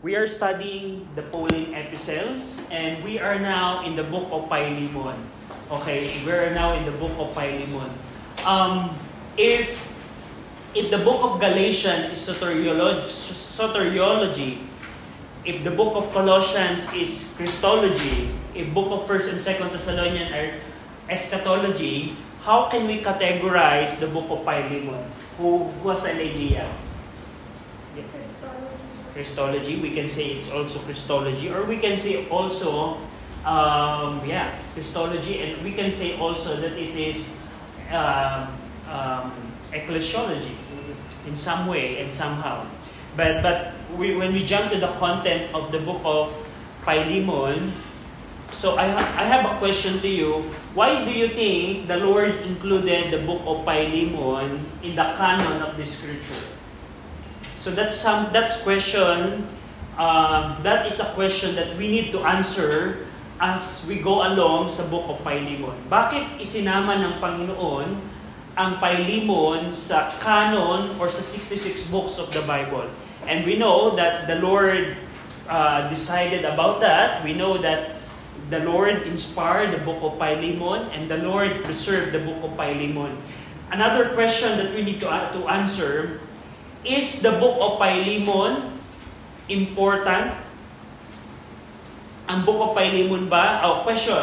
We are studying the Pauline epistles, and we are now in the book of Philemon. Okay, we are now in the book of Philemon. If the book of Galatians is soteriology, if the book of Colossians is Christology, if book of 1st and 2nd Thessalonians are eschatology, how can we categorize the book of Philemon? Who has an idea? Yeah. Christology. We can say it's also Christology, or we can say also, Christology, and we can say also that it is ecclesiology in some way and somehow. But when we jump to the content of the book of Philemon, so I have a question to you. Why do you think the Lord included the book of Philemon in the canon of the Scripture? So that's question. That is a question that we need to answer as we go along sa book of Philemon. Bakit isinama ng Panginoon ang Philemon sa canon or sa 66 books of the Bible? And we know that the Lord decided about that. We know that the Lord inspired the book of Philemon, and the Lord preserved the book of Philemon. Another question that we need to answer, is the book of Philemon important? Ang book of Philemon ba? Question.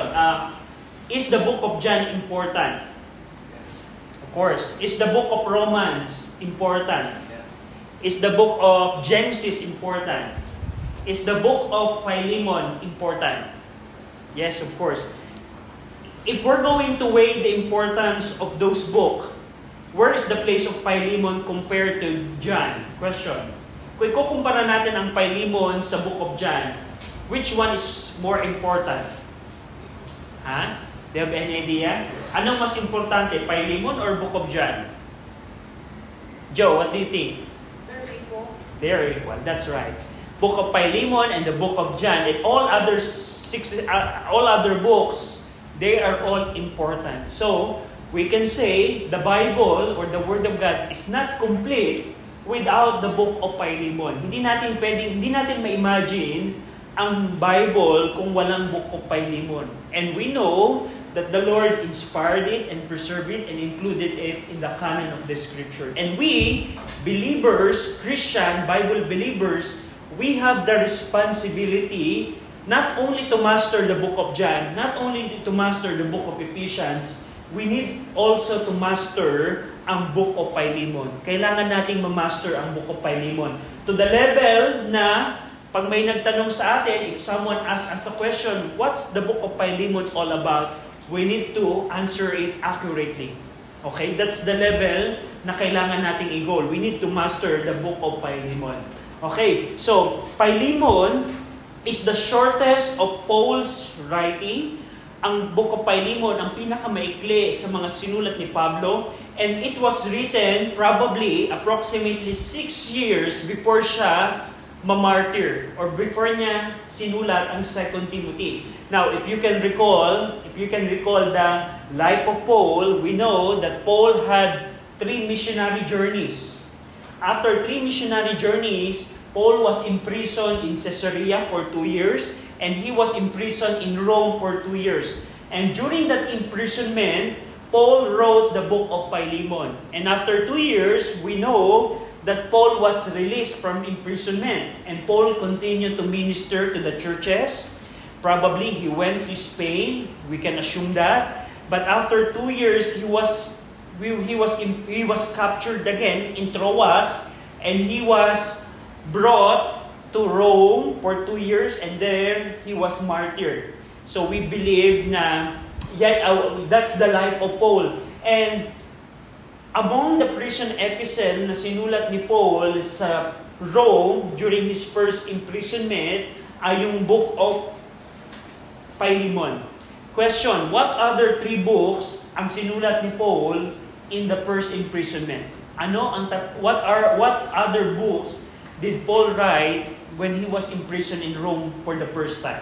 Is the book of John important? Yes. Of course. Is the book of Romans important? Yes. Is the book of Genesis important? Is the book of Philemon important? Yes, of course. If we're going to weigh the importance of those books, where is the place of Philemon compared to John? Question. Kung ikukumpara natin ang Philemon sa book of John, which one is more important? Ha? Do you have any idea? Anong mas importante, Philemon or book of John? Joe, what do you think? They're equal. They're equal. That's right. Book of Philemon and the book of John and all other books, they are all important. So, we can say the Bible or the Word of God is not complete without the book of Philemon. Hindi natin ma-imagine ang Bible kung walang book of Philemon. And we know that the Lord inspired it and preserved it and included it in the canon of the Scripture. And we, believers, Christian, Bible believers, we have the responsibility not only to master the book of John, not only to master the book of Ephesians, we need also to master ang book of Philemon. Kailangan nating ma-master ang book of Philemon. To the level na pag may nagtanong sa atin, if someone asks us a question, what's the book of Philemon all about? We need to answer it accurately. Okay? That's the level na kailangan nating i-goal. We need to master the book of Philemon. Okay? So, Philemon is the shortest of Paul's writing. Ang book of Philemon, ang pinakamaikli sa mga sinulat ni Pablo, and it was written probably approximately 6 years before siya mamartyr or before niya sinulat ang 2 Timothy. Now, if you can recall the life of Paul, we know that Paul had 3 missionary journeys. After 3 missionary journeys, Paul was imprisoned in Caesarea for 2 years, and he was imprisoned in Rome for 2 years. And during that imprisonment, Paul wrote the book of Philemon. And after 2 years, we know that Paul was released from imprisonment. And Paul continued to minister to the churches. Probably he went to Spain. We can assume that. But after 2 years, he was captured again in Troas, and he was brought to Rome for 2 years, and there he was martyred. So we believe na that's the life of Paul. And among the prison epistle na sinulat ni Paul sa Rome during his first imprisonment ay yung book of Philemon. Question, what other 3 books ang sinulat ni Paul in the first imprisonment? What other books did Paul write when he was imprisoned in Rome for the first time?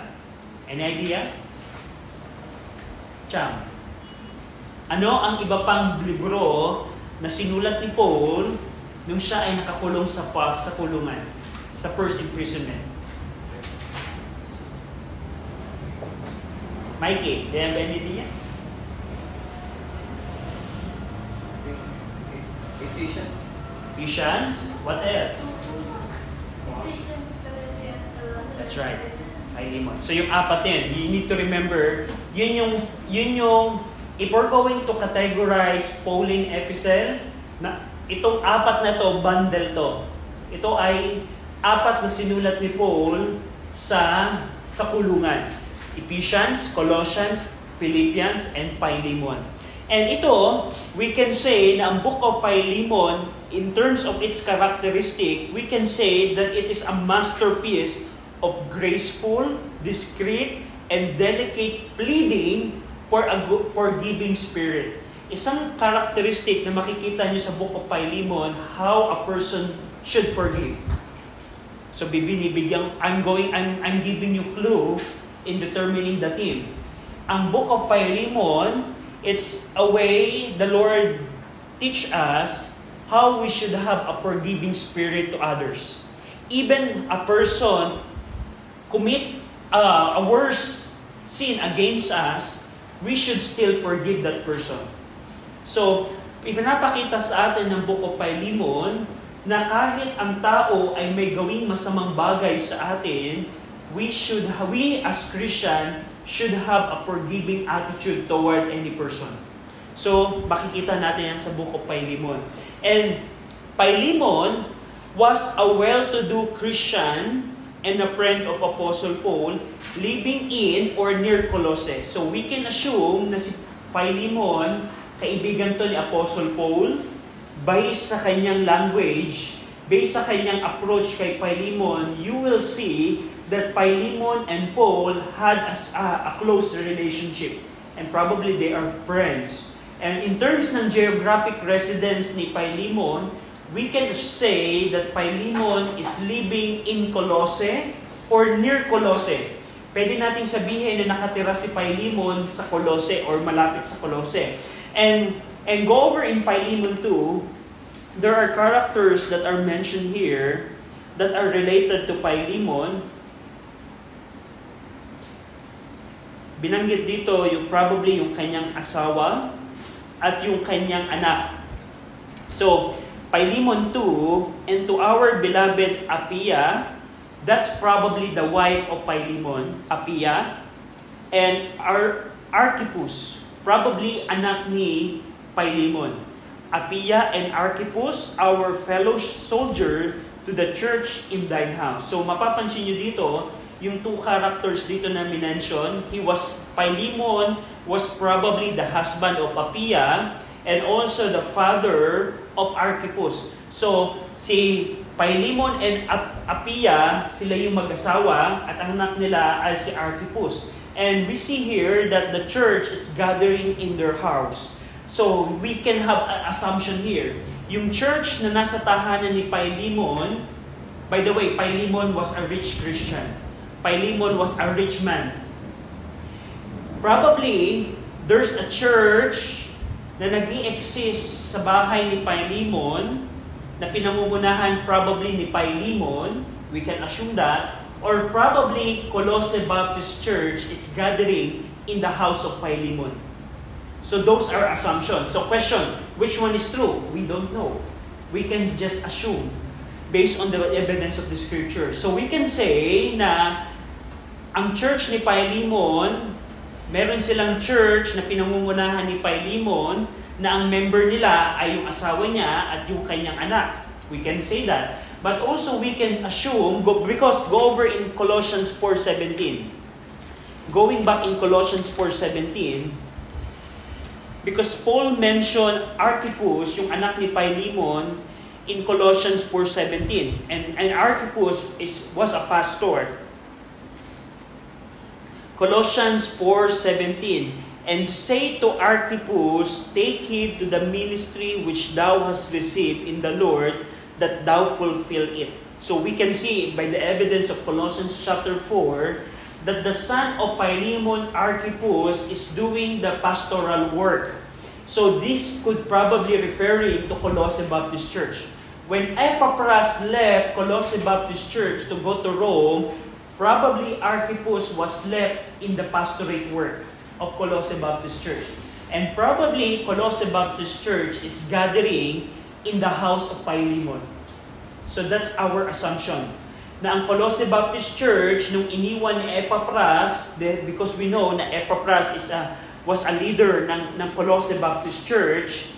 Any idea? Cham. Ano ang iba pang libro na sinulat ni Paul nung siya ay nakakulong sa kulungan, sa first imprisonment? Mikey, do you have anything yet? Ephesians. What else? That's right. Philemon. So yung apat yan, you need to remember, yun yung, if we're going to categorize Pauline epistle, na itong apat na to, bundle to. Ito ay apat na sinulat ni Paul sa kulungan. Ephesians, Colossians, Philippians, and Philemon. And ito, we can say na ang book of Philemon, in terms of its characteristic, we can say that it is a masterpiece of graceful, discreet, and delicate pleading for a forgiving spirit. Isang characteristic na makikita niyo sa book of Philemon, how a person should forgive. So I'm giving you clue in determining the theme. Ang book of Philemon, it's a way the Lord teach us how we should have a forgiving spirit to others. Even a person commit a worse sin against us, we should still forgive that person. So, ipinapakita sa atin ng book of Philemon na kahit ang tao ay may gawing masamang bagay sa atin, we as Christian should have a forgiving attitude toward any person. So, makikita natin yan sa book of Philemon. And Philemon was a well-to-do Christian and a friend of Apostle Paul living in or near Colossae. So, we can assume na si Philemon, kaibigan to ni Apostle Paul, based sa kanyang language, based sa kanyang approach kay Philemon, you will see that Philemon and Paul had a close relationship. And probably they are friends. And in terms ng geographic residence ni Philemon, we can say that Philemon is living in Colossae or near Colossae. Pwede nating sabihin na nakatira si Philemon sa Colossae or malapit sa Colossae. And go over in Philemon 2, there are characters that are mentioned here that are related to Philemon. Binanggit dito probably yung kanyang asawa at yung kanyang anak. So, Philemon 2, and to our beloved Apphia, that's probably the wife of Philemon, Apphia, and Archippus, probably anak ni Philemon. Apphia and Archippus, our fellow soldier to the church in thine house. So, mapapansin nyo dito, yung two characters dito na minention, Philemon was probably the husband of Apphia and also the father of Archippus. So, si Philemon and Apphia, sila yung mag-asawa at ang anak nila ay si Archippus. And we see here that the church is gathering in their house. So, we can have an assumption here. Yung church na nasa tahanan ni Philemon, by the way, Philemon was a rich Christian. Philemon was a rich man. Probably, there's a church na nag-i-exist sa bahay ni Philemon na pinamumunahan probably ni Philemon, we can assume that, or probably Colossae Baptist Church is gathering in the house of Philemon. So those are assumptions. So question, which one is true? We don't know. We can just assume based on the evidence of the scripture. So we can say na ang church ni Philemon, meron silang church na pinangungunahan ni Philemon na ang member nila ay yung asawa niya at yung kanyang anak. We can say that. But also we can assume, because go over in Colossians 4:17. Going back in Colossians 4:17, because Paul mentioned Archippus, yung anak ni Philemon, in Colossians 4:17. And Archippus was a pastor. Colossians 4:17, and say to Archippus, take heed to the ministry which thou hast received in the Lord, that thou fulfill it. So we can see by the evidence of Colossians chapter 4 that the son of Philemon, Archippus, is doing the pastoral work. So this could probably referring to Colossae Baptist Church. When Epaphras left Colossae Baptist Church to go to Rome, probably Archippus was left in the pastorate work. of Colossae Baptist Church. And probably Colossae Baptist Church is gathering in the house of Philemon. So that's our assumption. Na ang Colossae Baptist Church, nung iniwan ni Epaphras, because we know na Epaphras was a leader ng Colossae Baptist Church,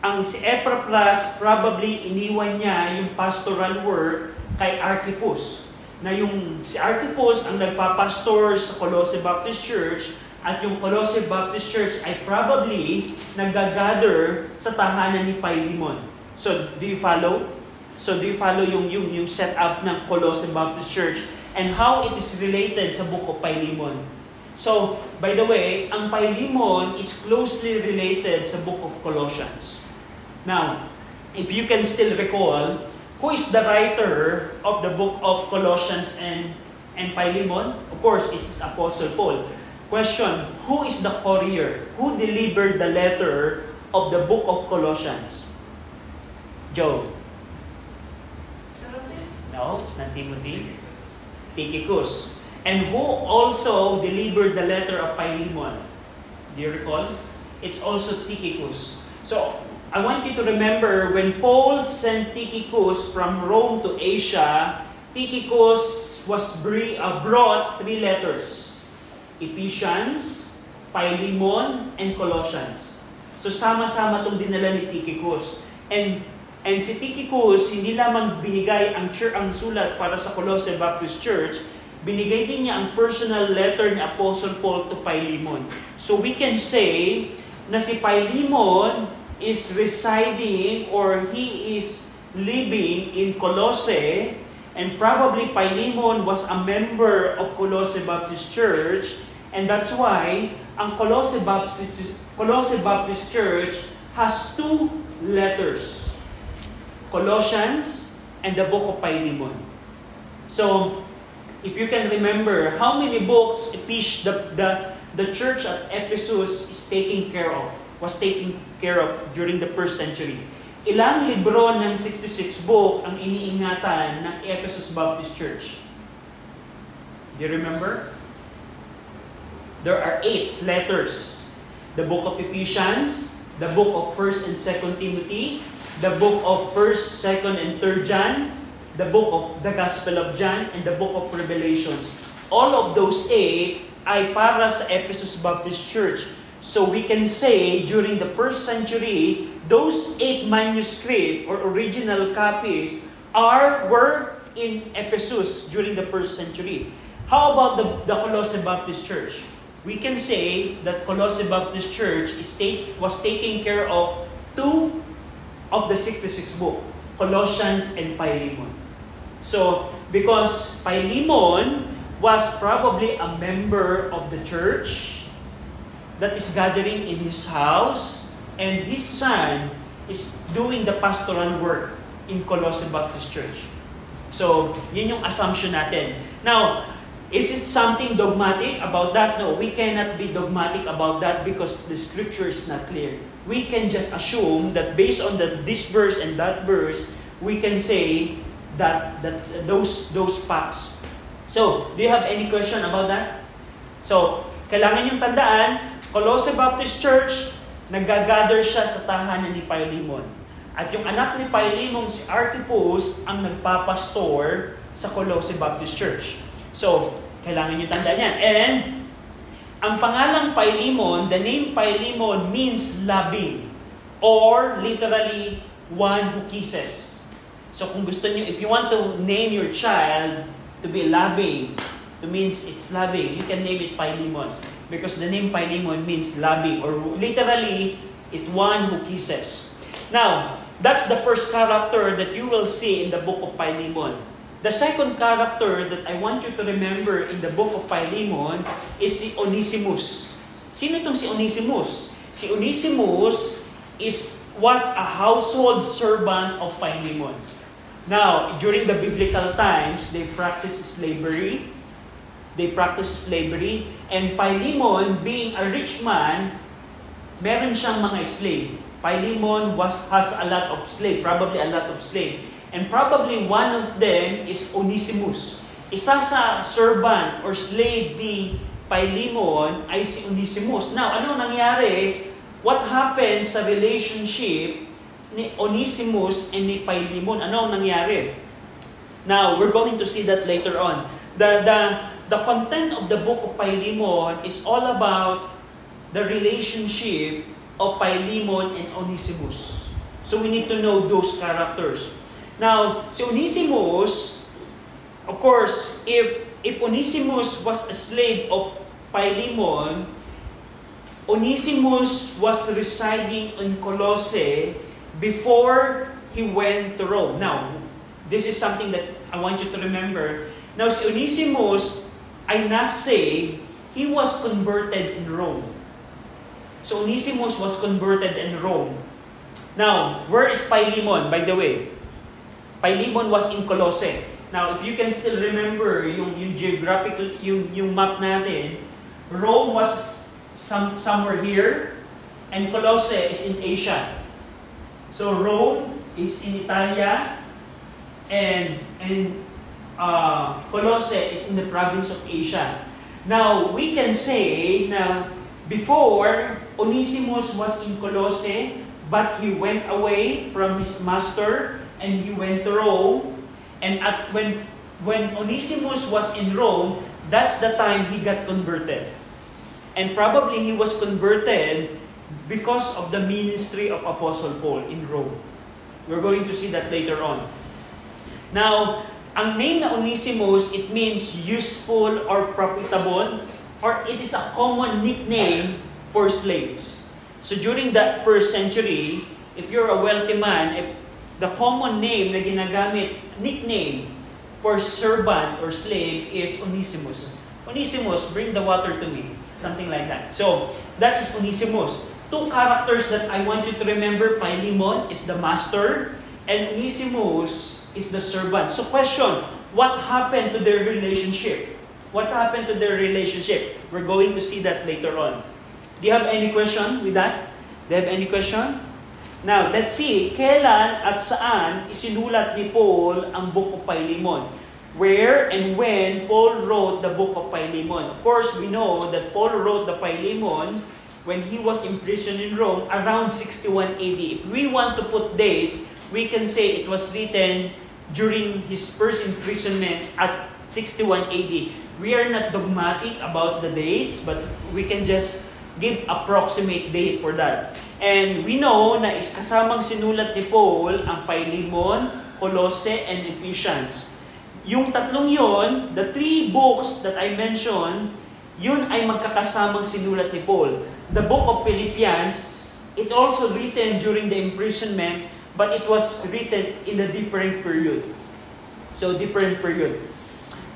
ang si Epaphras probably iniwan niya yung pastoral work kay Archippus. Na yung si Archippus ang nagpapastor sa Colossae Baptist Church, at yung Colossae Baptist Church ay probably nag-gather sa tahanan ni Philemon. So, do you follow? So, do you follow yung setup ng Colossae Baptist Church and how it is related sa book of Philemon? So, by the way, ang Philemon is closely related sa book of Colossians. Now, if you can still recall, who is the writer of the book of Colossians and Philemon? Of course, it's Apostle Paul. Question, who is the courier? Who delivered the letter of the book of Colossians? Joe? Timothy? No, it's not Timothy. Tychicus. And who also delivered the letter of Philemon? Do you recall? It's also Tychicus. So, I want you to remember when Paul sent Tychicus from Rome to Asia, Tychicus was brought 3 letters. Ephesians, Philemon, and Colossians. So sama-sama itong dinala ni Tychicus. And si Tychicus, hindi lamang binigay ang sulat para sa Colossae Baptist Church, binigay din niya ang personal letter ni Apostle Paul to Philemon. So we can say na si Philemon is residing or he is living in Colossae, and probably Philemon was a member of Colossae Baptist Church, and that's why ang Colossae Baptist Church has 2 letters, Colossians and the book of Philemon. So, if you can remember, how many books the church at Ephesus was taking care of during the first century? Ilang libro ng 66 book ang iniingatan ng Ephesus Baptist Church? Do you remember? There are 8 letters. The book of Ephesians, the book of 1st and 2nd Timothy, the book of 1st, 2nd, and 3rd John, the book of the Gospel of John, and the book of Revelations. All of those 8 ay para sa Ephesus Baptist Church. So we can say during the first century, those 8 manuscripts or original copies were in Ephesus during the first century. How about the Colossae Baptist Church? We can say that Colossae Baptist Church was taking care of 2 of the 66 books, Colossians and Philemon. So, because Philemon was probably a member of the church that is gathering in his house, and his son is doing the pastoral work in Colossae Baptist Church. So, yun yung assumption natin. Now, is it something dogmatic about that? No, we cannot be dogmatic about that because the scripture is not clear. We can just assume that based on this verse and that verse, we can say that those facts. So, do you have any question about that? So, kailangan yung tandaan, Colossae Baptist Church, nag-gather siya sa tahanan ni Philemon. At yung anak ni Philemon, si Archippus, ang nagpapastor sa Colossae Baptist Church. So, kailangan nyo tandaan yan. And, ang pangalang Philemon, the name Philemon means loving, or literally, one who kisses. So, kung gusto nyo, if you want to name your child to be loving, it means it's loving, you can name it Philemon. Because the name Philemon means loving, or literally, it's one who kisses. Now, that's the first character that you will see in the book of Philemon. The second character that I want you to remember in the book of Philemon is si Onesimus. Sino itong si Onesimus? Si Onesimus was a household servant of Philemon. Now, during the biblical times, they practiced slavery. And Philemon, being a rich man, meron siyang mga slave. Philemon has a lot of slave, probably a lot of slave. And probably one of them is Onesimus. Isa sa servant or slave Philemon ay si Onesimus. Now, ano nangyari? What happened sa relationship ni Onesimus and ni Philemon? Ano nangyari? Now, we're going to see that later on. The content of the book of Philemon is all about the relationship of Philemon and Onesimus. So we need to know those characters. Now, si Onesimus, of course, if Onesimus was a slave of Philemon, Onesimus was residing in Colossae before he went to Rome. Now, this is something that I want you to remember. Now, si Onesimus ay na-saved, he was converted in Rome. So, Onesimus was converted in Rome. Now, where is Philemon, by the way? Philemon was in Colossae. Now, if you can still remember yung geographical, yung map natin, Rome was somewhere here, and Colossae is in Asia. So, Rome is in Italia, and Colossae is in the province of Asia. Now, we can say na before, Onesimus was in Colossae, but he went away from his master, and he went to Rome. And when Onesimus was in Rome, that's the time he got converted. And probably he was converted because of the ministry of Apostle Paul in Rome. We're going to see that later on. Now, ang name na Onesimus, it means useful or profitable, or it is a common nickname for slaves. So during that first century, if you're a wealthy man, the common name na ginagamit, nickname for servant or slave is Onesimus. Onesimus, bring the water to me. Something like that. So, that is Onesimus. Two characters that I want you to remember, Philemon is the master, and Onesimus is the servant. So question, what happened to their relationship? What happened to their relationship? We're going to see that later on. Do you have any question with that? Do you have any question? Now, let's see, kailan at saan isinulat ni Paul ang Book of Philemon? Where and when Paul wrote the Book of Philemon? Of course, we know that Paul wrote the Philemon when he was imprisoned in Rome around 61 AD. If we want to put dates, we can say it was written during his first imprisonment at 61 AD. We are not dogmatic about the dates, but we can just give approximate date for that. And we know na kasamang sinulat ni Paul ang Philemon, Colossae, and Ephesians. Yung tatlong yon, the three books that I mentioned, yun ay magkakasamang sinulat ni Paul. The book of Philippians, it also written during the imprisonment, but it was written in a different period. So, different period.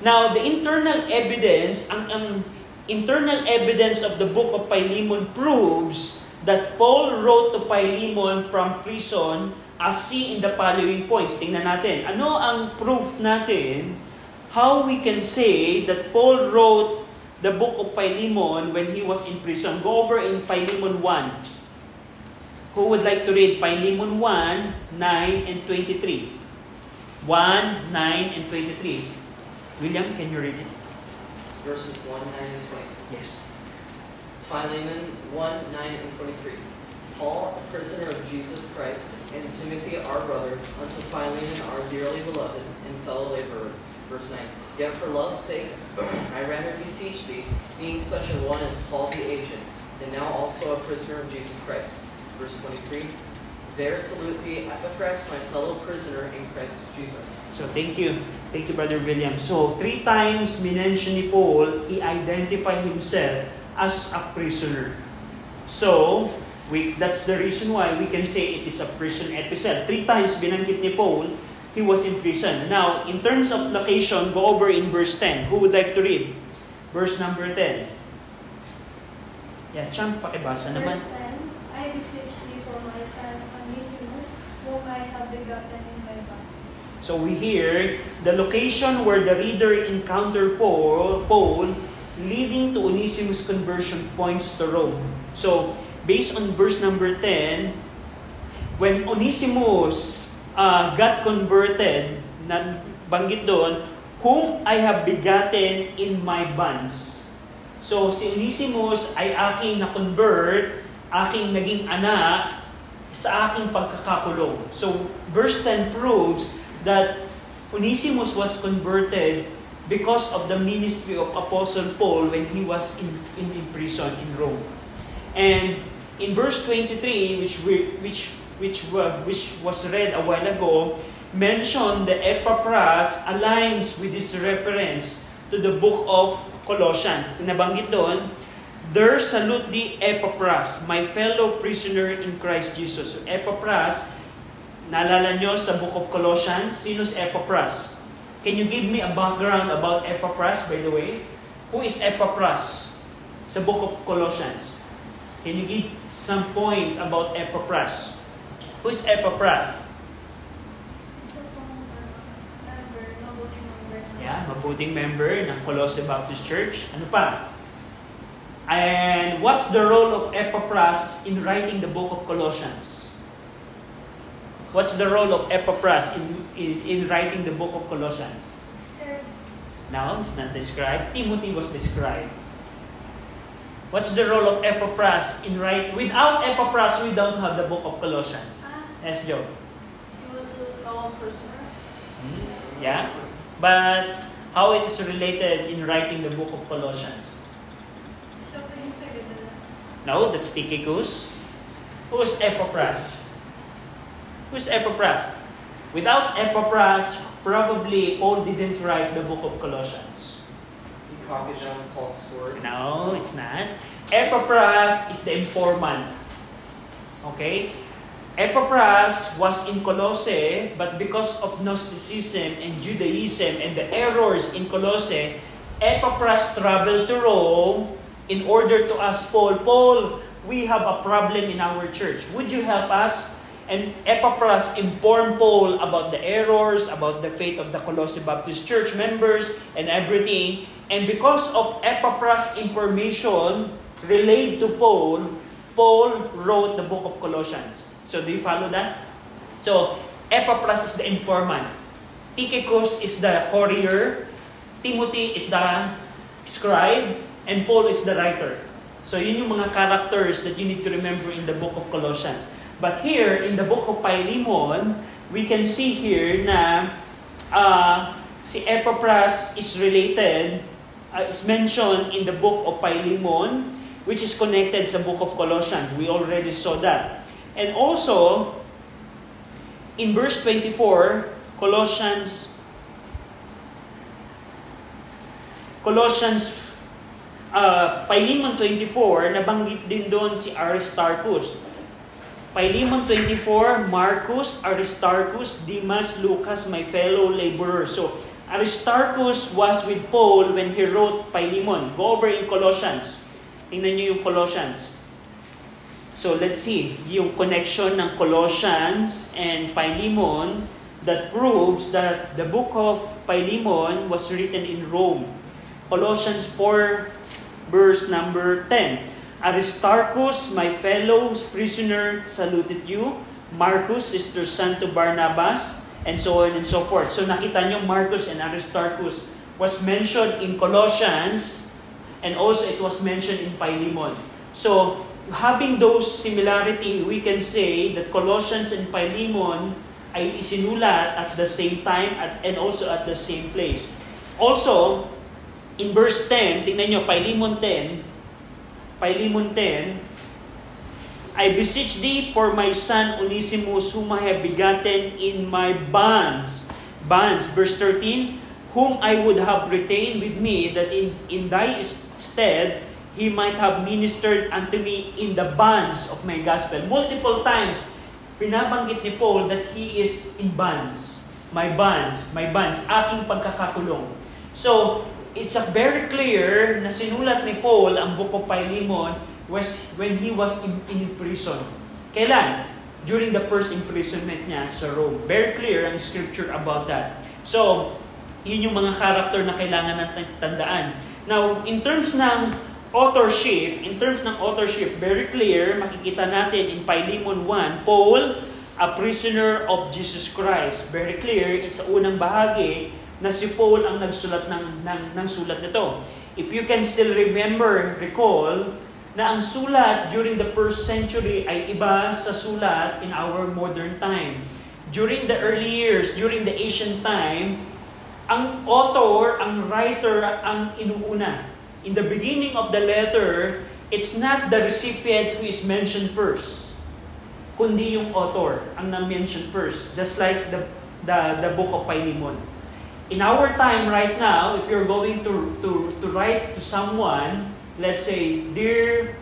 Now, the internal evidence, ang internal evidence of the book of Philemon proves that Paul wrote to Philemon from prison as seen in the following points. Tingnan natin. Ano ang proof natin how we can say that Paul wrote the book of Philemon when he was in prison? Go over in Philemon 1. Who would like to read Philemon 1, 9, and 23? 1, 9, and 23. William, can you read it? Verses 1, 9, and 20. Yes. Philemon 1, 9, and 23. Paul, a prisoner of Jesus Christ, and Timothy, our brother, unto Philemon, our dearly beloved and fellow laborer. Verse 9. Yet for love's sake, I rather beseech thee, being such a one as Paul the aged, and now also a prisoner of Jesus Christ. Verse 23. There salute thee Epaphras, my fellow prisoner in Christ Jesus. So thank you. Thank you, Brother William. So 3 times minention ni Paul, he identified himself as a prisoner. So, that's the reason why we can say it is a prison epistle. 3 times binanggit ni Paul, he was in prison. Now, in terms of location, go over in verse 10. Who would like to read? Verse number 10. Yeah, Champ, pakibasa naman. Verse 10, I beseech thee for my son Onesimus, whom I have begotten in my bonds. So we hear the location where the reader encountered Paul leading to Onesimus' conversion points to Rome. So, based on verse number 10, when Onesimus got converted, banggit doon, whom I have begotten in my bonds. So, si Onesimus ay aking na-convert, aking naging anak sa aking pagkakakulong. So, verse 10 proves that Onesimus was converted because of the ministry of Apostle Paul when he was in prison in Rome. And in verse 23, which was read a while ago, mentioned the Epaphras aligns with this reference to the book of Colossians. Nabanggit doon, there salute thee Epaphras, my fellow prisoner in Christ Jesus. So Epaphras, naalala nyo sa book of Colossians, sino's Epaphras? Can you give me a background about Epaphras, by the way? Who is Epaphras sa book of Colossians? Can you give some points about Epaphras? Who is Epaphras? Isa pong member, mabuting member. Yeah, mabuting member ng Colossae Baptist Church. Ano pa? And what's the role of Epaphras in writing the book of Colossians? What's the role of Epaphras in writing the book of Colossians? Scared. No, it's not described. Timothy was described. What's the role of Epaphras in writing? Without Epaphras, we don't have the book of Colossians. Yes, Joe. He was a fellow prisoner. Yeah? But how it is related in writing the book of Colossians? Siya pa yung tagadala. No, that's Tychicus. Who's Epaphras? Who's Epaphras? Without Epaphras, probably Paul didn't write the book of Colossians. He copied down Paul's words. No, it's not. Epaphras is the informant. Okay? Epaphras was in Colossae, but because of Gnosticism and Judaism and the errors in Colossae, Epaphras traveled to Rome in order to ask Paul, Paul, we have a problem in our church. Would you help us? And Epaphras informed Paul about the errors, about the faith of the Colossae Baptist Church members, and everything. And because of Epaphras' information relayed to Paul, Paul wrote the book of Colossians. So do you follow that? So Epaphras is the informant. Tychicus is the courier. Timothy is the scribe. And Paul is the writer. So yun yung mga characters that you need to remember in the book of Colossians. But here, in the book of Philemon, we can see here na si Epaphras is related, is mentioned in the book of Philemon, which is connected sa book of Colossians. We already saw that. And also, in verse 24, Philemon 24, nabanggit din doon si Aristarchus. Philemon 24, Marcus, Aristarchus, Demas, Lucas, my fellow laborer. So, Aristarchus was with Paul when he wrote Philemon. Go over in Colossians. Tingnan niyo yung Colossians. So, let's see. Yung connection ng Colossians and Philemon that proves that the book of Philemon was written in Rome. Colossians 4, verse number 10. Aristarchus, my fellow prisoner, saluted you. Marcus, sister son to Barnabas, and so on and so forth. So nakita nyo, Marcus and Aristarchus was mentioned in Colossians, and also it was mentioned in Philemon. So, having those similarity, we can say that Colossians and Philemon ay isinulat at the same time and also at the same place. Also, in verse 10, tingnan nyo, Philemon 10, I beseech thee for my son Onesimus, whom I have begotten in my bonds. Verse 13, whom I would have retained with me, that in thy stead he might have ministered unto me in the bonds of my gospel. Multiple times, pinabanggit ni Paul that he is in bonds. My bonds, aking pagkakakulong. So, it's very clear na sinulat ni Paul ang book of Philemon when he was in prison. Kailan? During the first imprisonment niya sa Rome. Very clear ang scripture about that. So, yun yung mga character na kailangan natin tandaan. Now, in terms ng authorship, very clear, makikita natin in Philemon 1, Paul, a prisoner of Jesus Christ. Very clear, it's sa unang bahagi, na si Paul ang nagsulat ng sulat nito. If you can still recall, na ang sulat during the first century ay iba sa sulat in our modern time. During the early years, during the ancient time, ang author, ang writer, ang inuuna. In the beginning of the letter, it's not the recipient who is mentioned first, kundi yung author ang na-mention first, just like the book of Philemon. In our time right now, if you're going to write to someone, let's say, Dear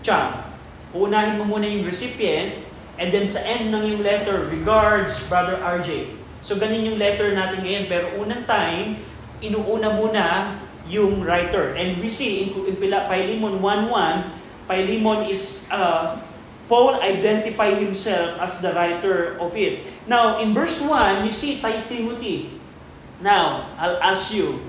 Chang, uunahin mo muna yung recipient, and then sa end ng yung letter, regards, Brother RJ. So, ganun yung letter natin ngayon. Pero unang time, inuuna muna yung writer. And we see in Philemon 1:1, Philemon is, Paul identify himself as the writer of it. Now, in verse 1, you see Timothy. Now, I'll ask you,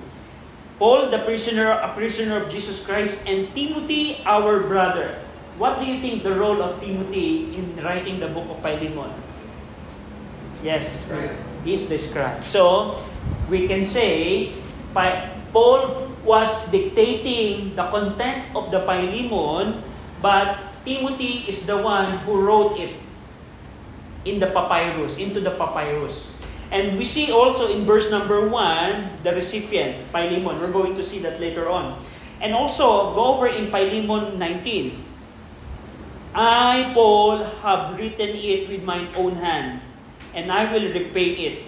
Paul, a prisoner of Jesus Christ, and Timothy, our brother. What do you think the role of Timothy in writing the book of Philemon? Yes, he's the scribe. So, we can say, Paul was dictating the content of the Philemon, but Timothy is the one who wrote it into the papyrus. And we see also in verse number 1, the recipient, Philemon. We're going to see that later on. And also, go over in Philemon 19. I, Paul, have written it with mine own hand, and I will repay it.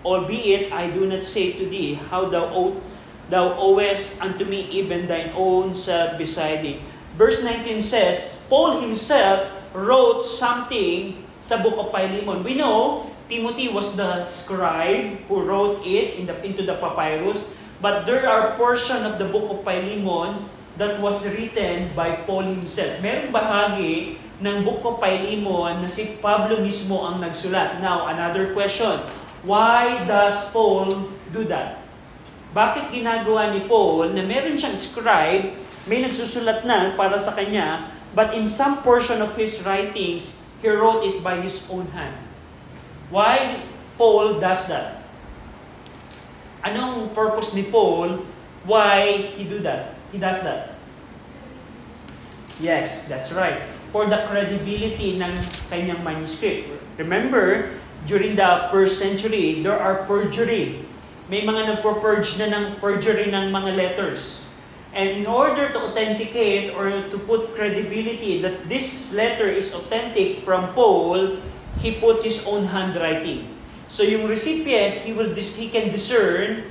Albeit I do not say to thee how thou owest unto me even thine own self beside thee. Verse 19 says, Paul himself wrote something sa book of Philemon. We know Timothy was the scribe who wrote it into the papyrus, but there are portion of the book of Philemon that was written by Paul himself. Merong bahagi ng book of Philemon na si Pablo mismo ang nagsulat. Now, another question. Why does Paul do that? Bakit ginagawa ni Paul na meron siyang scribe, may nagsusulat na para sa kanya, but in some portion of his writings, he wrote it by his own hand? Why Paul does that? Anong purpose ni Paul? Why he does that? Yes, that's right. For the credibility ng kanyang manuscript. Remember, during the first century, there are perjury. May mga nagpo-purge na ng perjury ng mga letters. And in order to authenticate or to put credibility that this letter is authentic from Paul, he put his own handwriting. So yung recipient, he can discern,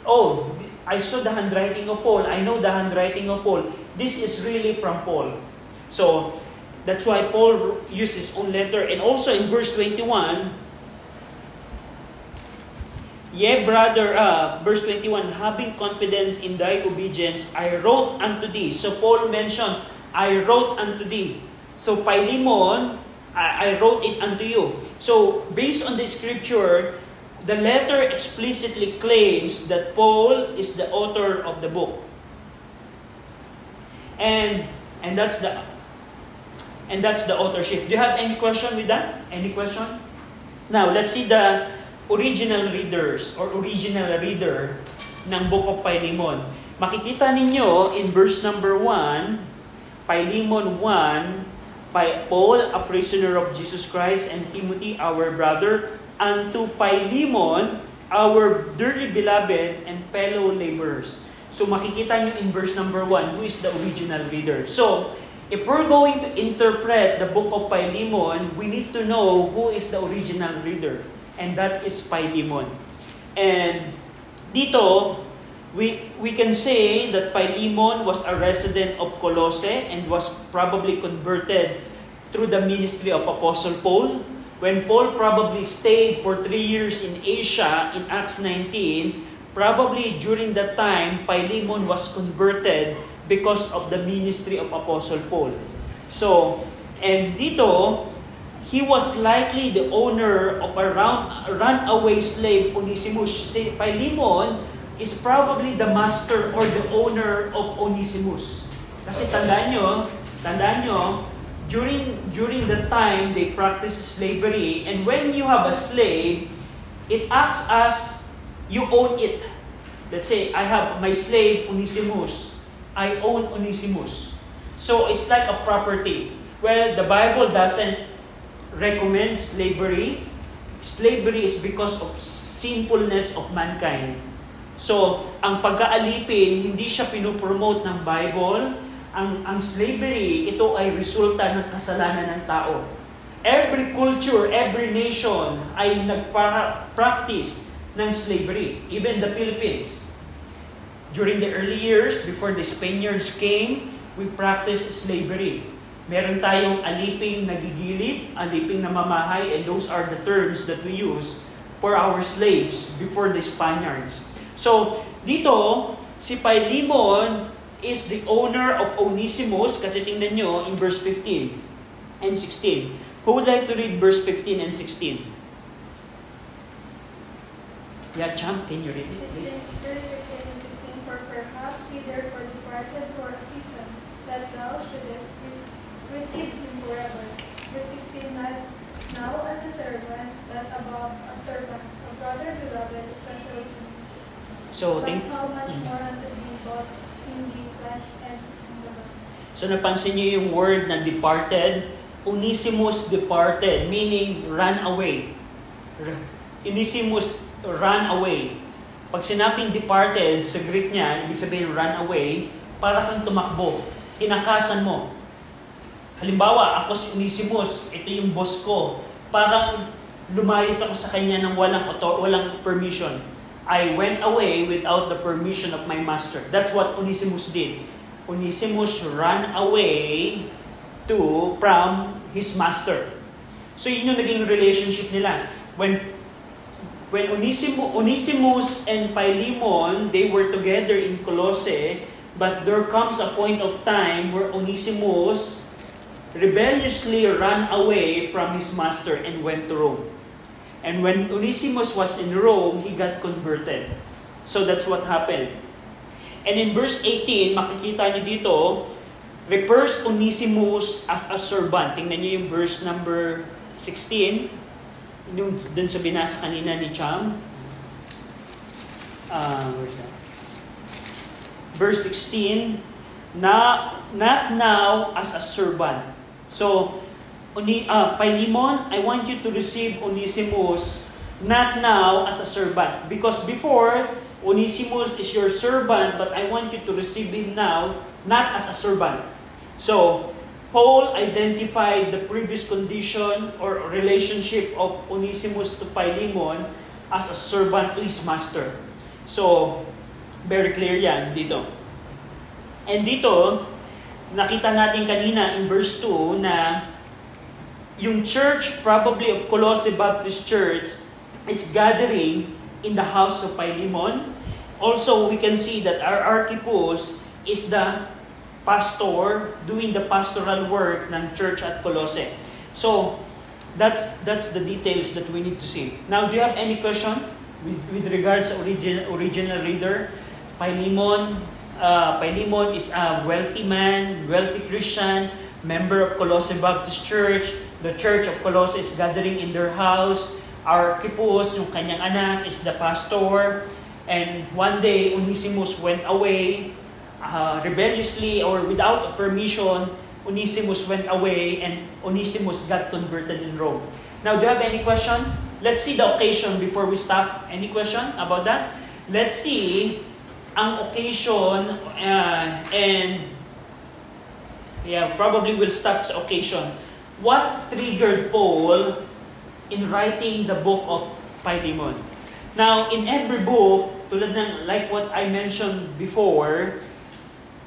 oh, I saw the handwriting of Paul. I know the handwriting of Paul. This is really from Paul. So that's why Paul used his own letter. And also in verse 21, verse 21, having confidence in thy obedience, I wrote unto thee. So Paul mentioned, I wrote unto thee. So Philemon, I wrote it unto you. So based on the scripture, the letter explicitly claims that Paul is the author of the book. And that's the authorship. Do you have any question with that? Any question? Now, let's see the original readers or original reader ng book of Philemon. Makikita ninyo in verse number 1, Philemon 1, by Paul, a prisoner of Jesus Christ, and Timothy, our brother, unto Philemon, our dearly beloved and fellow laborers. So makikita nyo in verse number 1, who is the original reader. So, if we're going to interpret the book of Philemon, we need to know who is the original reader. And that is Philemon. And dito, we can say that Philemon was a resident of Colossae and was probably converted through the ministry of Apostle Paul. When Paul probably stayed for 3 years in Asia in Acts 19, probably during that time, Philemon was converted because of the ministry of Apostle Paul. So, and dito, he was likely the owner of a runaway slave, Onesimus. Si Philemon is probably the master or the owner of Onesimus. Kasi tandaan nyo, during the time they practiced slavery, and when you have a slave, it acts as You own it. Let's say, I have my slave, Onesimus. I own Onesimus. So, it's like a property. Well, the Bible doesn't recommend slavery. Slavery is because of sinfulness of mankind. So, ang pag-aalipin, hindi siya pinopromote ng Bible. Ang slavery, ito ay resulta ng kasalanan ng tao. Every culture, every nation ay nagpa-practice ng slavery. Even the Philippines. During the early years, before the Spaniards came, we practiced slavery. Meron tayong aliping nagigilid, aliping namamahay, and those are the terms that we use for our slaves before the Spaniards. So, dito, si Philemon is the owner of Onesimus, kasi tingnan nyo in verse 15 and 16. Who would like to read verse 15 and 16? Yeah, Champ, can you read it, please? Verse 15 and 16, for perhaps he therefore departed for a season, that thou shouldest receive him forever. Verse 16, now as a servant, that above a servant, a brother beloved, especially him. So, But how much more unto thee, both in the flesh and in the blood. So napansin niyo yung word na departed? Onesimus departed, meaning ran away. Onesimus ran away. Pag sinabing departed, sa Greek niya, ibig sabihin run away, para kang tumakbo. Kinakasan mo. Halimbawa, ako si Onesimus, ito yung boss ko. Parang lumayas ako sa kanya ng walang permission. I went away without the permission of my master. That's what Onesimus did. Onesimus ran away from his master. So yun yung naging relationship nila. When Onesimus and Philemon, they were together in Colossae, but there comes a point of time where Onesimus rebelliously ran away from his master and went to Rome. And when Onesimus was in Rome, he got converted. So that's what happened. And in verse 18, makikita niyo dito, refers Onesimus as a servant. Tingnan niyo yung verse number 16. Yung dun sa binasa kanina ni Cham. Verse 16, not now as a servant. So, Philemon, I want you to receive Onesimus not now as a servant. Because before, Onesimus is your servant, but I want you to receive him now not as a servant. So, Paul identified the previous condition or relationship of Onesimus to Philemon as a servant to his master. So, very clear yan dito. And dito, nakita natin kanina in verse 2 na yung church, probably of Colossae Baptist Church, is gathering in the house of Philemon. Also, we can see that our Archippus is the pastor doing the pastoral work ng church at Colossae. So, that's the details that we need to see. Now, do you have any question with regards to original reader? Philemon is a wealthy man, wealthy Christian, member of Colossae Baptist Church. The church of Colossae is gathering in their house. Archippus, yung kanyang anak, is the pastor. And one day, Onesimus went away rebelliously or without permission. Onesimus went away and Onesimus got converted in Rome. Now, do you have any question? Let's see the occasion before we stop. Any question about that? Let's see ang occasion and probably we'll stop sa occasion. What triggered Paul in writing the book of Philemon? Now, in every book, tulad ng like what I mentioned before,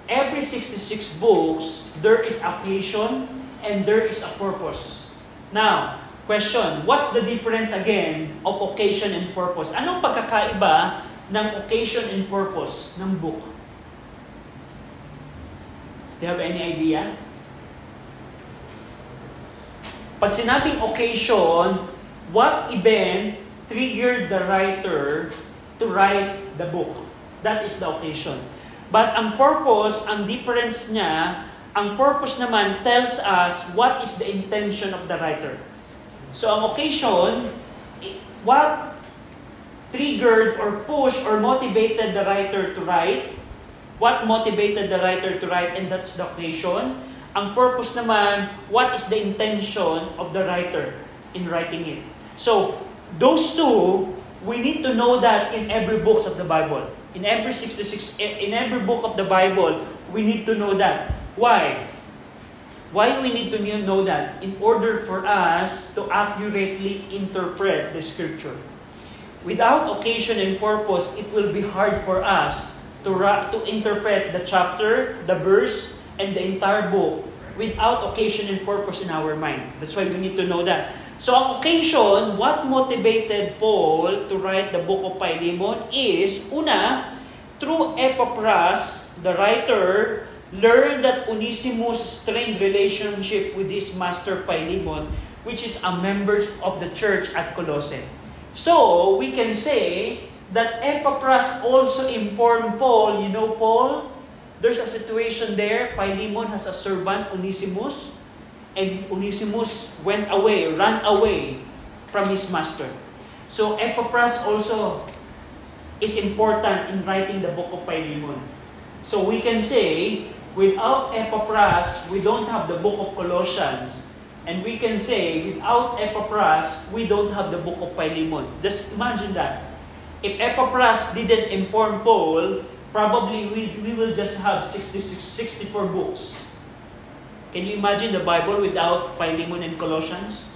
every 66 books, there is occasion and there is a purpose. Now, question, what's the difference again of occasion and purpose? Anong pagkakaiba ng occasion and purpose ng book? Do you have any idea? Pag sinabing occasion, what event triggered the writer to write the book? That is the occasion. But ang purpose, ang difference niya, ang purpose naman tells us what is the intention of the writer. So ang occasion, what triggered or pushed or motivated the writer to write? What motivated the writer to write? And that's the occasion. Ang purpose naman, what is the intention of the writer in writing it? So, those two, we need to know that in every book of the Bible. In every book of the Bible, we need to know that. Why? Why we need to know that? In order for us to accurately interpret the Scripture. Without occasion and purpose, it will be hard for us to interpret the chapter, the verse, and the entire book without occasion and purpose in our mind. That's why we need to know that. So, ang occasion, what motivated Paul to write the book of Philemon is, una, through Epaphras, the writer learned that Onesimus' strained relationship with his master Philemon, which is a member of the church at Colossae. So, we can say that Epaphras also informed Paul, you know, Paul, there's a situation there, Philemon has a servant, Onesimus, and Onesimus ran away from his master. So, Epaphras also is important in writing the book of Philemon. So, we can say, without Epaphras, we don't have the book of Colossians. And we can say, without Epaphras, we don't have the book of Philemon. Just imagine that. If Epaphras didn't inform Paul, probably we will just have 64 books. Can you imagine the Bible without Philemon and Colossians?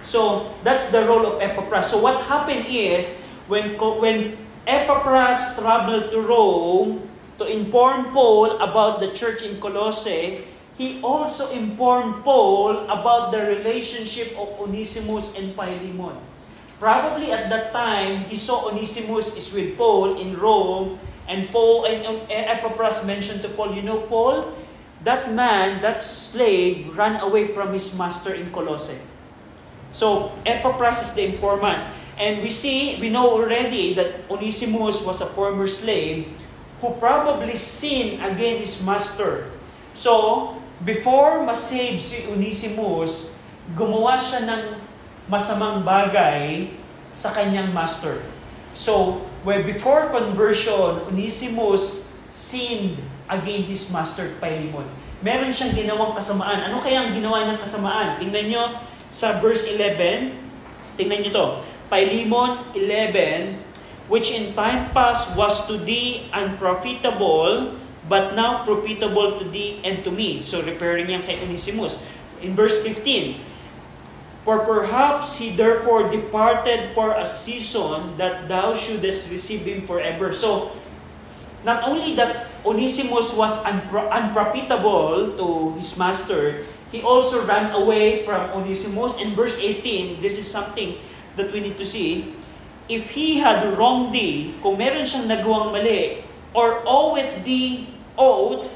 So, that's the role of Epaphras. So, what happened is, when Epaphras traveled to Rome to inform Paul about the church in Colossae, he also informed Paul about the relationship of Onesimus and Philemon. Probably at that time, he saw Onesimus is with Paul in Rome, and Epaphras mentioned to Paul, you know, Paul, that man, that slave, ran away from his master in Colossae. So, Epaphras is the informant. And we know already that Onesimus was a former slave who probably sinned against his master. So, before masave si Onesimus, gumawa siya ng masamang bagay sa kanyang master. So, where before conversion, Onesimus sinned against his master, Philemon. Meron siyang ginawang kasamaan. Ano kaya ang ginawa niyang kasamaan? Tingnan nyo sa verse 11. Tingnan nyo to. Philemon 11, which in time past was to thee unprofitable, but now profitable to thee and to me. So, referring yan kay Onesimus. In verse 15, for perhaps he therefore departed for a season that thou shouldest receive him forever. So, not only that Onesimus was unprofitable to his master, he also ran away from Onesimus. In verse 18, this is something that we need to see. If he had wronged thee, kung meron siyang nagawang mali, or owed thee oath,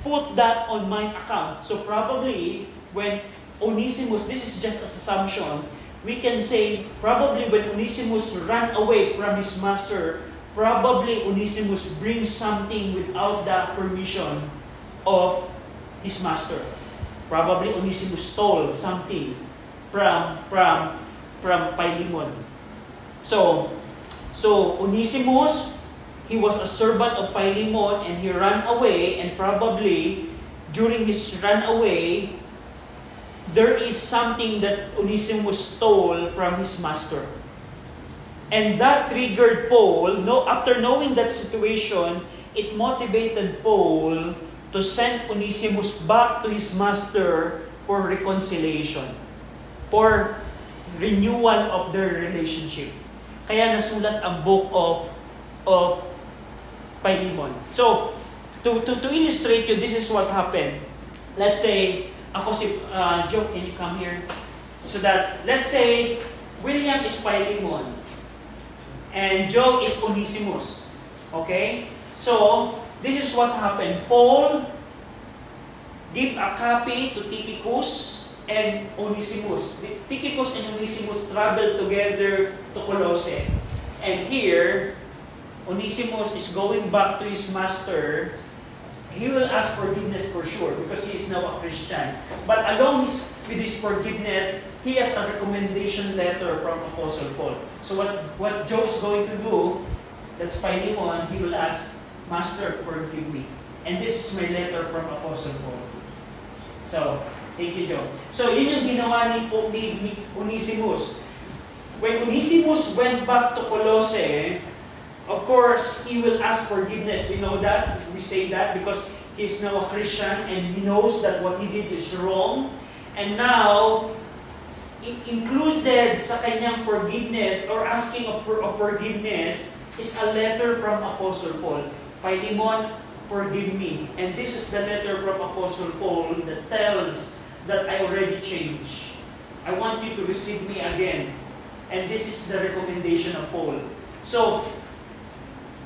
put that on mine account. So probably, when Onesimus, this is just an assumption, we can say, probably when Onesimus ran away from his master, probably Onesimus brings something without the permission of his master. Probably Onesimus stole something from Philemon. So Onesimus, he was a servant of Philemon and he ran away, and probably during his run away, there is something that Onesimus stole from his master. And that triggered Paul, after knowing that situation, it motivated Paul to send Onesimus back to his master for reconciliation, for renewal of their relationship. Kaya nasulat ang book of Philemon. So, to illustrate you, this is what happened. Let's say, Joe, can you come here? So that, let's say, William is Philemon, and Joe is Onesimus. Okay? So, this is what happened. Paul gave a copy to Tychicus and Onesimus. Tychicus and Onesimus traveled together to Colossae. And here, Onesimus is going back to his master. He will ask forgiveness for sure because he is now a Christian. But along with his forgiveness, he has a recommendation letter from Apostle Paul. So what Joe is going to do, that's Philemon, he will ask, Master, forgive me. And this is my letter from Apostle Paul. So, thank you, Joe. So, yun yung ginawa ni Onesimus. When Onesimus went back to Colossae, of course, he will ask forgiveness. We know that. We say that because he's now a Christian and he knows that what he did is wrong. And now, included sa kanyang forgiveness or asking of forgiveness is a letter from Apostle Paul. Philemon, forgive me. And this is the letter from Apostle Paul that tells that I already changed. I want you to receive me again. And this is the recommendation of Paul. So,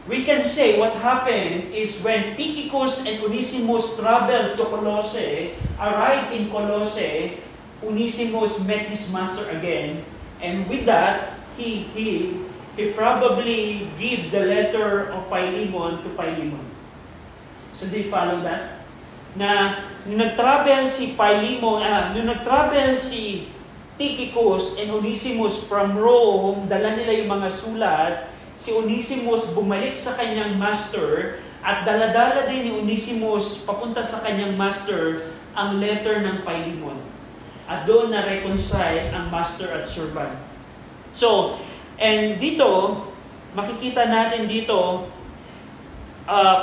we can say what happened is when Tychicus and Onesimus traveled to Colossae, arrived in Colossae, Onesimus met his master again. And with that, he probably gave the letter of Philemon to Philemon. So do you follow that? Na nung nag-travel si Tychicus and Onesimus from Rome, dala nila yung mga sulat, si Onesimus bumalik sa kanyang master at dala-dala din ni Onesimus papunta sa kanyang master ang letter ng Philemon. At doon na-reconcile ang master at servant. So, and dito, makikita natin dito,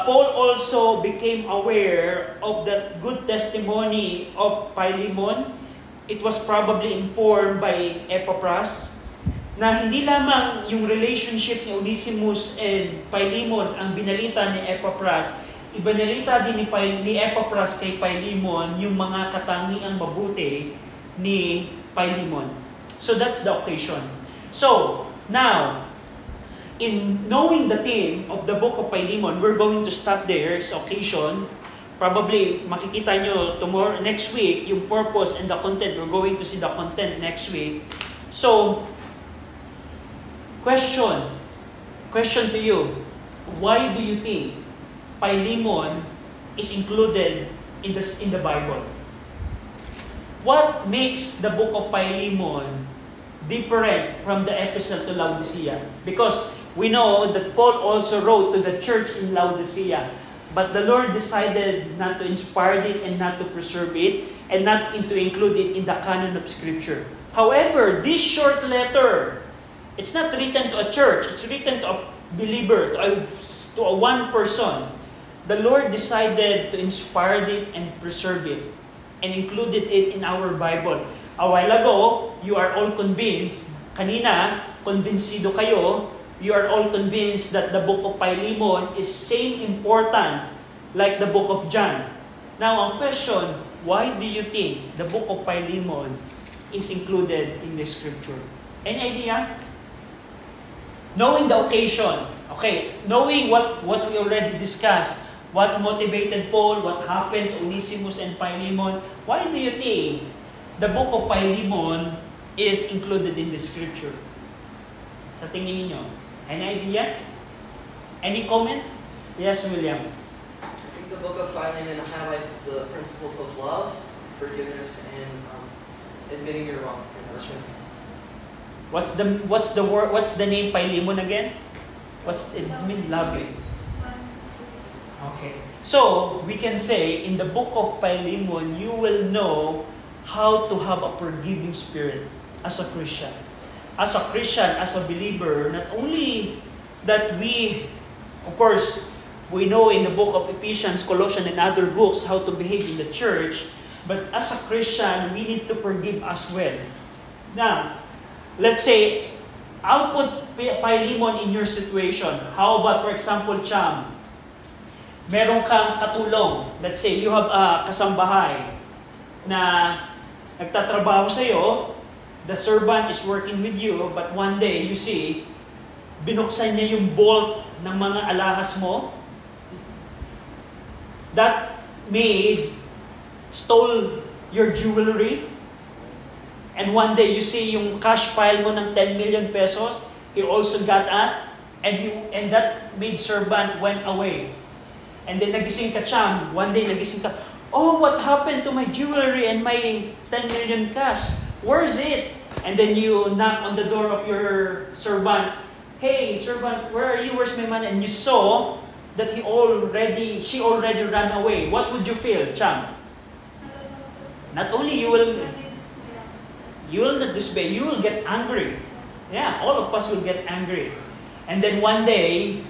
Paul also became aware of that good testimony of Philemon. It was probably informed by Epaphras na hindi lamang yung relationship ni Onesimus and Philemon ang binalita ni Epaphras, ibinalita din ni Epaphras kay Philemon yung mga katangiang mabuti ni Philemon. So that's the occasion. So, now, in knowing the theme of the book of Philemon, we're going to stop there sa occasion. Probably, makikita nyo next week, yung purpose and the content. We're going to see the content next week. So, question to you. Why do you think Philemon is included in the Bible? What makes the book of Philemon different from the epistle to Laodicea? Because we know that Paul also wrote to the church in Laodicea, but the Lord decided not to inspire it and not to preserve it and not to include it in the canon of Scripture. However, this short letter, it's not written to a church, it's written to a believer, to a one person. The Lord decided to inspire it and preserve it and included it in our Bible. A while ago, you are all convinced, kanina, konbensido kayo, you are all convinced that the book of Philemon is same important like the book of John. Now, ang question, why do you think the book of Philemon is included in the Scripture? Any idea? Knowing the occasion, okay, knowing what we already discussed, what motivated Paul, what happened to Onesimus and Philemon, why do you think the book of Philemon is included in the Scripture? Sa tingin niyo, any idea? Any comment? Yes, William. I think the book of Philemon highlights the principles of love, forgiveness, and admitting you're wrong. That's right. What's the name Philemon again? It means loving. Okay. So, we can say, in the book of Philemon, you will know how to have a forgiving spirit as a Christian. As a Christian, as a believer, not only that we, of course, we know in the book of Ephesians, Colossians, and other books how to behave in the church, but as a Christian, we need to forgive as well. Now, let's say, I'll put Philemon in your situation. How about, for example, Cham? Meron kang katulong. Let's say, you have a kasambahay na nagtatrabaho sa'yo, the servant is working with you, but one day, you see, binuksan niya yung bolt ng mga alahas mo. That maid stole your jewelry. And one day, you see yung cash pile mo ng 10 million pesos, he also got up, and that maid servant went away. And then nagising ka, Cham. One day, nagising ka, oh, what happened to my jewelry and my 10 million cash? Where's it? And then you knock on the door of your servant. Hey, servant, where are you? Where's my man? And you saw that she already ran away. What would you feel, Cham? Not only you will not disobey, you will get angry. Yeah, all of us will get angry. And then one day,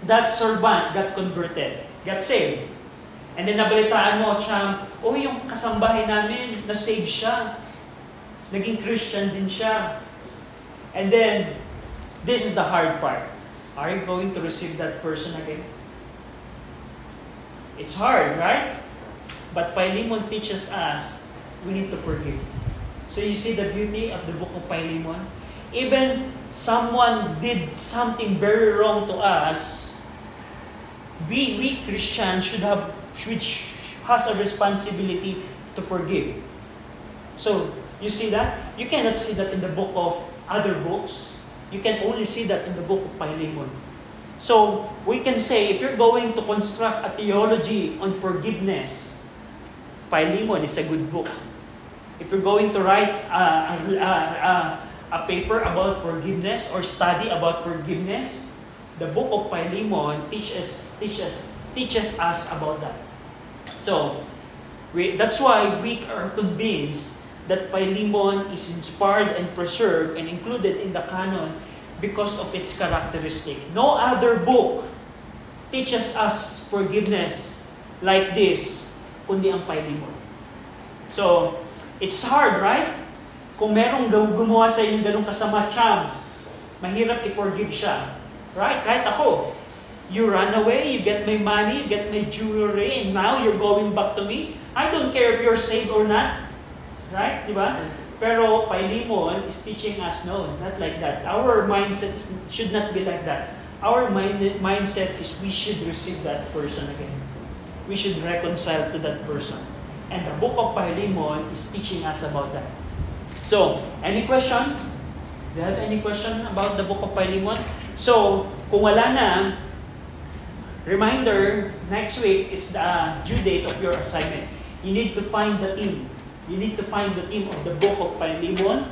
that servant got converted, got saved. And then nabalitaan mo, Cham, yung kasambahay namin, na-save siya. Naging Christian din siya. And then, this is the hard part. Are you going to receive that person again? It's hard, right? But Philemon teaches us, we need to forgive. So you see the beauty of the book of Philemon? Even someone did something very wrong to us, we Christians which has a responsibility to forgive. So, you see that? You cannot see that in the book of other books. You can only see that in the book of Philemon. So, we can say, if you're going to construct a theology on forgiveness, Philemon is a good book. If you're going to write a paper about forgiveness or study about forgiveness, the book of Philemon teaches us about that. So, that's why we are convinced that Philemon is inspired and preserved and included in the canon because of its characteristic. No other book teaches us forgiveness like this, kundi ang Philemon. So, it's hard, right? Kung merong gumawa sa inyo ganung kasama, Cham, mahirap i-forgive siya. Right? Kahit ako. You run away, you get my money, you get my jewelry, and now you're going back to me. I don't care if you're saved or not. Right? Di ba? Pero Philemon is teaching us, no, not like that. Our mindset should not be like that. Our mindset is we should receive that person again. We should reconcile to that person. And the book of Philemon is teaching us about that. So, any question? Do you have any question about the book of Philemon? So, kung wala na, reminder, next week is the due date of your assignment. You need to find the theme. You need to find the theme of the book of Philemon,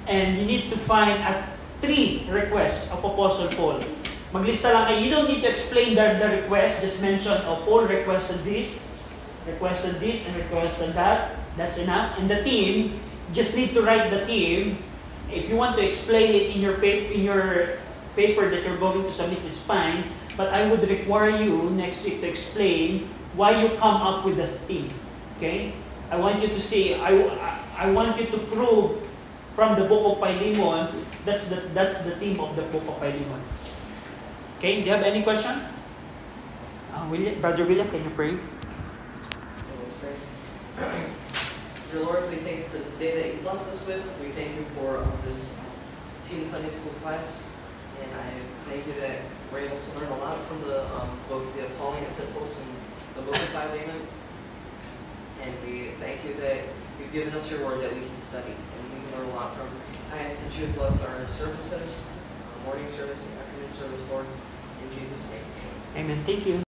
and you need to find 3 requests of Apostle Paul. Maglista lang kayo. You don't need to explain the request. Just mention, Paul requested this, and requested that. That's enough. And the theme, just need to write the theme. If you want to explain it in your paper that you're going to submit, is fine. But I would require you next week to explain why you come up with the theme. Okay? I want you to see, I want you to prove from the book of Philemon, that's the theme of the book of Philemon. Okay, do you have any question? Brother William, can you pray? Let's pray. Dear Lord, we thank you for this day that you blessed us with. We thank you for this teen Sunday school class. And I thank you that we're able to learn a lot from the Pauline epistles and the book of Philemon. And we thank you that you've given us your word that we can study. And we can learn a lot from. I ask that you would bless our services, morning service and afternoon service, Lord. In Jesus' name. Amen. Thank you.